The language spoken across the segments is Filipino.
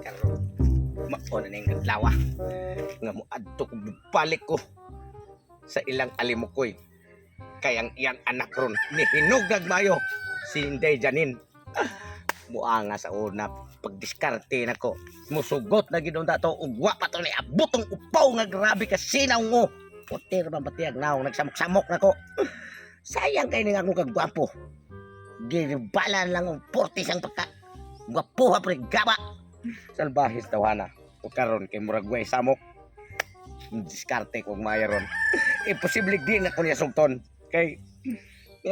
Karon mao na ning adlaw nga moadto ko balik ko sa ilang alimukoy kay ang iyang anak ron ni hinugdag mayo si Inday Janin. Muanga sa una pagdiskarte nako musugot na gid unta to ug wa pa to ni abot ang upaw nga grabe ka sinaw mo. Putir man pati ang naong nagsamok-samok nako. Sayang kay ning akong kagwapo. Gibala lang ang portis ang pagka gwapo ha pre gaba. Salbahis tawana. O karon kay murag way samok. Diskarte kog mayaron. Imposible di na ko niya sugton kay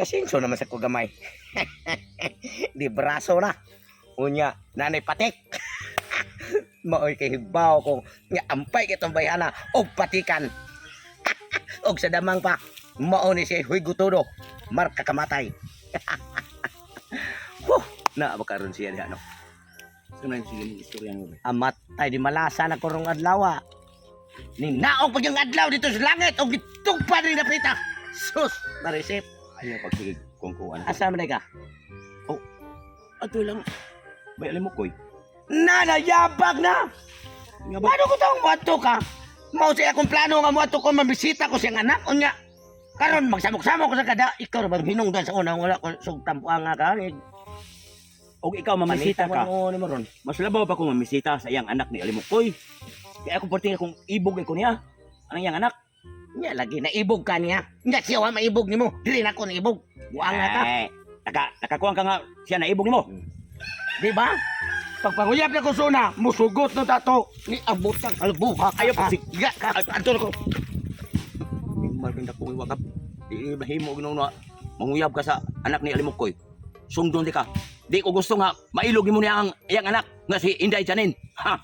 sinso naman sa ko gamay. Di braso na. Unya nanay patik. Maoy kay hibaw ko nga ampay kitong bayana og patikan. Og sa damang pa mao ni si Huy Gutudo marka kamatay. Na bakaron siya diha no. Sunay sige ni istorya mo. Amatay di malasa na kurong adlaw. Ninaog pag yung adlaw dito sa langit og ditugpa rin na prita. Sus, narisip. Ayaw pagsigig kung kuan. Asa man ka? Oh. Ato lang. Bay alim mo koy. Nanayabag na. Nga ba? Ano ko taong muadto ka? Mao siya akong plano nga muadto ko mabisita ko siyang anak. Unya, karon magsamok-samok ko sa kada. Ikaw ra bang hinungdan sa una wala ko sugtampuan nga ka. Og ikaw mamisita ka. Ano mo ron? Mas labaw pa kung mamisita sa iyang anak ni Alimukoy. Kaya ako porting kung ibog ko niya. Ang iyang anak. Nya lagi naibog ka niya. Nya siya wa maibog nimo. Dili na ko naibog. Buang nga ka. Nakakuha ka nga siya na ibog nimo. Di ba? Pagpanguyap na ko suna, musugot na tato. Ni abot kang kalbuha. Ayaw pagsig. Iga ka. Anto ko. Malpinda ko iwagap. Di bahimo ginaw na manguyab ka sa anak ni Alimukoy. Sungdon di ka. Di ko gusto nga mailog mo niya ang iyang anak nga si Inday Janin. Ha?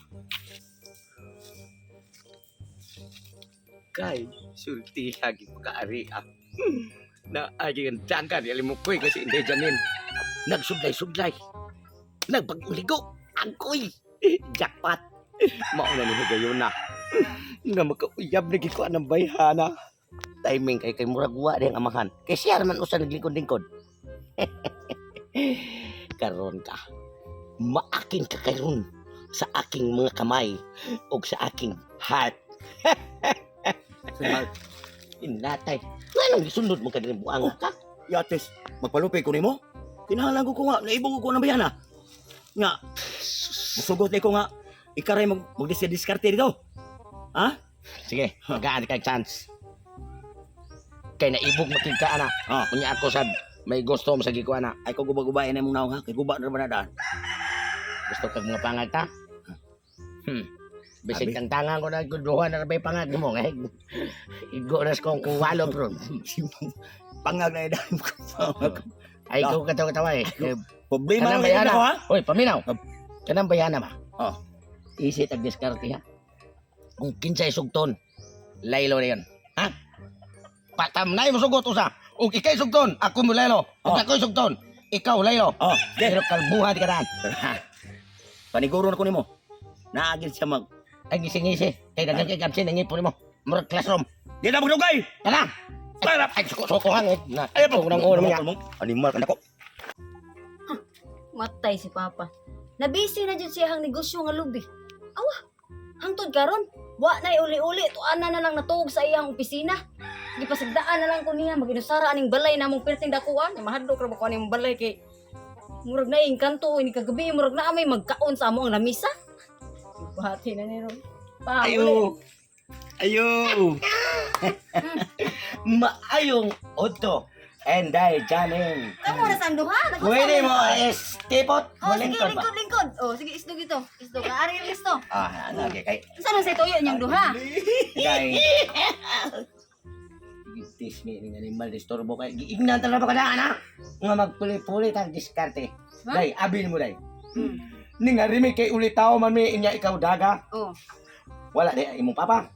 Kay, sulti lagi pagkaari na aging dagan ni Alimukoy kasi Inday Janin. Nagsudlay-sudlay. Nagpagligo. Angkoy. Jackpot. Mauna ni Higayon na. Nga makauyab lagi ko anang bayhana. Timing kay muragwa din ang amahan. Kay siya naman usa naglingkod-lingkod. Karon ka. Maaking ka karon sa aking mga kamay o sa aking heart. Inatay. Anong gisunod mo ka din buang ka? Yates, magpalupay ko nimo. Kinahanglan ko nga naibog ko na bayana. Nga. Musugot ko nga ikaray magdiskarte dito. Ha? Sige, magaan kay chance. Kay naibog makita ana. Ah, Unya ako sad may gusto mo sa gikuha na. ay ko gubag-gubayan na mong naong ha. Kay guba na ba na daan? Gusto kag mga pangag ta? Bisig Abi. kang tangan ko na guduhan na may pangag mo ngay. Igo nas kong kuwalo bro. Pangag na daan ko. Ay ko katawa eh. Problema Kanang na yan bayana. ako ha. Oy, paminaw. Kanang bayana ba? Oh. Easy tag diskarte ha. Kung kinsay sugton, laylo na yun. Ha? Patamnay mo sugot usa. Ug ikay sugton, ako mo laylo. Ug Oh. ako'y sugton, ikaw laylo. Oh, Pero kalbuha di ka daan. paniguro na ko nimo. Naagil siya mag. Ay gising-gisi. Kay dagang kay gamsin ang ipon mo. Murag classroom. Di na magdugay. Tara. Sarap. Ay suko hangit. Na. Ay, Ito nang ulo niya. Animal ka na ko. Matay si Papa. Nabisi na jud siya ang negosyo nga lubi. Awa, hangtod karon. Wa na uli-uli tuana na lang natuog sa iyang opisina. Gipasagdaan na lang ko niya maginusara aning balay namong perting dakuan. Mahadlok ra ba ko aning balay kay murag na engkanto ini kagabi murag na may magkaon sa amo ang lamisa. Buhati na ni ron. Pa, uli. Ayo. Maayong oto. Enday Janin. Kamu na sang duha. Pwede mo tipot. Oh, sige, Malingkod ba? lingkod. Oh, sige, isdog ito. Isdog. Ari yung isto. Ah, ano kay Saan ang sa tuyo niyang duha? kay Gitis ni animal disturbo kay giignan talaga ba kada ana nga magpuli-puli tag diskarte. Ha? Dai, abin mo dai. Hmm. Ning arimi kay ulitaw man mi inya ikaw daga. Oh. Wala di imong papa.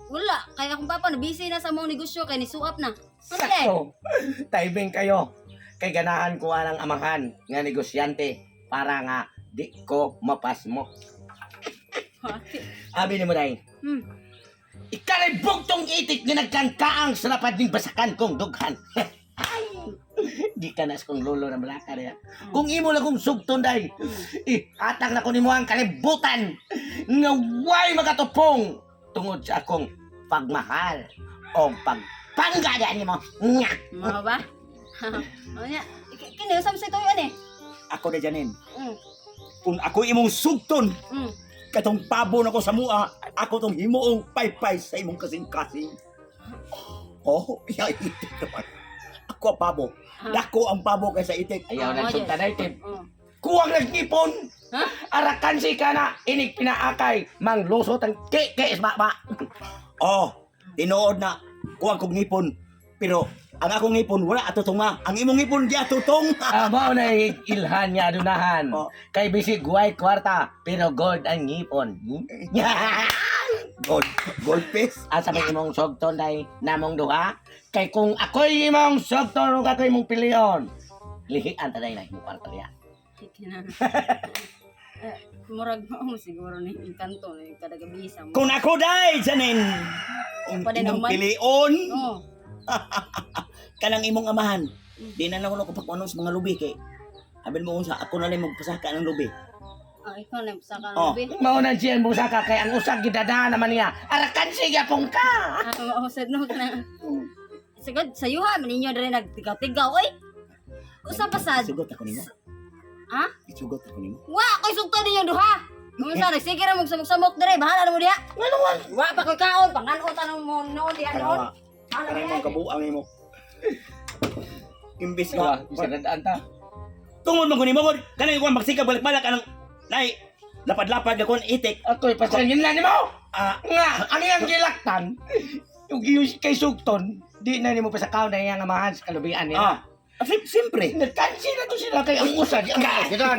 Wala. Kaya akong papa, nabisi na sa mong negosyo, kaya nisuap na. Okay. Sakto. Timing kayo. Kay ganahan ko anang amahan nga negosyante para nga di ko mapas mo. Abi ni mo dai. Hmm. Ikalay bugtong itik nga nagkangkaang sa lapad ning basakan kong dughan. Ay. Di ka na kong lolo na malaka ya. Kung imo lang kong sugton day, atang na ko nimo ang kalibutan nga way magatupong tungod sa akong pagmahal o pagpanggada nimo. Nya. Mo ba? O nya, kini usab sa tuyo ani. Ako na Janin. Mm. Kung ako imong sugton, Mm. katong pabo na ko sa mua, ako tong himuong paypay sa imong kasing-kasing. Oh, itik naman. Ako ang pabo. Dako ang pabo kaysa itik. Ayaw na Oh, sugta day tip. Mm. Kuwang nagnipon. Ha? Arakan si ka na inig pinaakay manglusot ang kikis ba. Oh, tinuod na. Kuwang kong ngipon. Pero ang akong ngipon, wala atutunga. Ang imong ngipon, di atutong. Mao na ilhan niya adunahan. Oh. Kay bisig guway kwarta pero gold ang ngipon. Gold piece. Asa may imong sugton day namong duha? Kay kung ako'y imong sugton ug ako'y imong piliyon, lihian ta day na imong kwarta niya. Kinan. Murag mo siguro ni kanto ni kada gabisa mo. Kung ako day, Janin. Pa din Imong naman. pilion. Oh. Kanang imong amahan. Di na ako kapag sa mga lubi kay. Abin mo unsa ako na lang magpasaka ng lubi. Ah, ikaw na sa ka Oh. lubi. Mao na siya busa ka kay ang usag gidada naman niya. Arakan siya pong ka. Ako mausad no kana. Sigod sayuha man ninyo diri nagtigaw-tigaw oy. Usa pa sad. Sugot ako nimo. Ha? Sugot ako nimo. Wa koy sugto ninyo duha. Unsa nagsigir mo samok dire bahala na mo diha. Nganuan. Wa pa koy kaon panganon tanong mo noon diha noon. Bahala Kanang diha. mong kabuang nimo. Imbis Wah, nga. bisa dadaan ta. Tungod man ko nimo god. Kanang ikaw magsikap balik-balik anang nay lapad-lapad na kon itik. Ako'y pasangin na nimo. Ah, Nga, ano yung gilaktan? Yung giyos kay sugton, di na nimo pa sa kaon na yung amahan sa kalubian niya. siyempre. Nagkansi na to sila kay ang usag. Ang usag.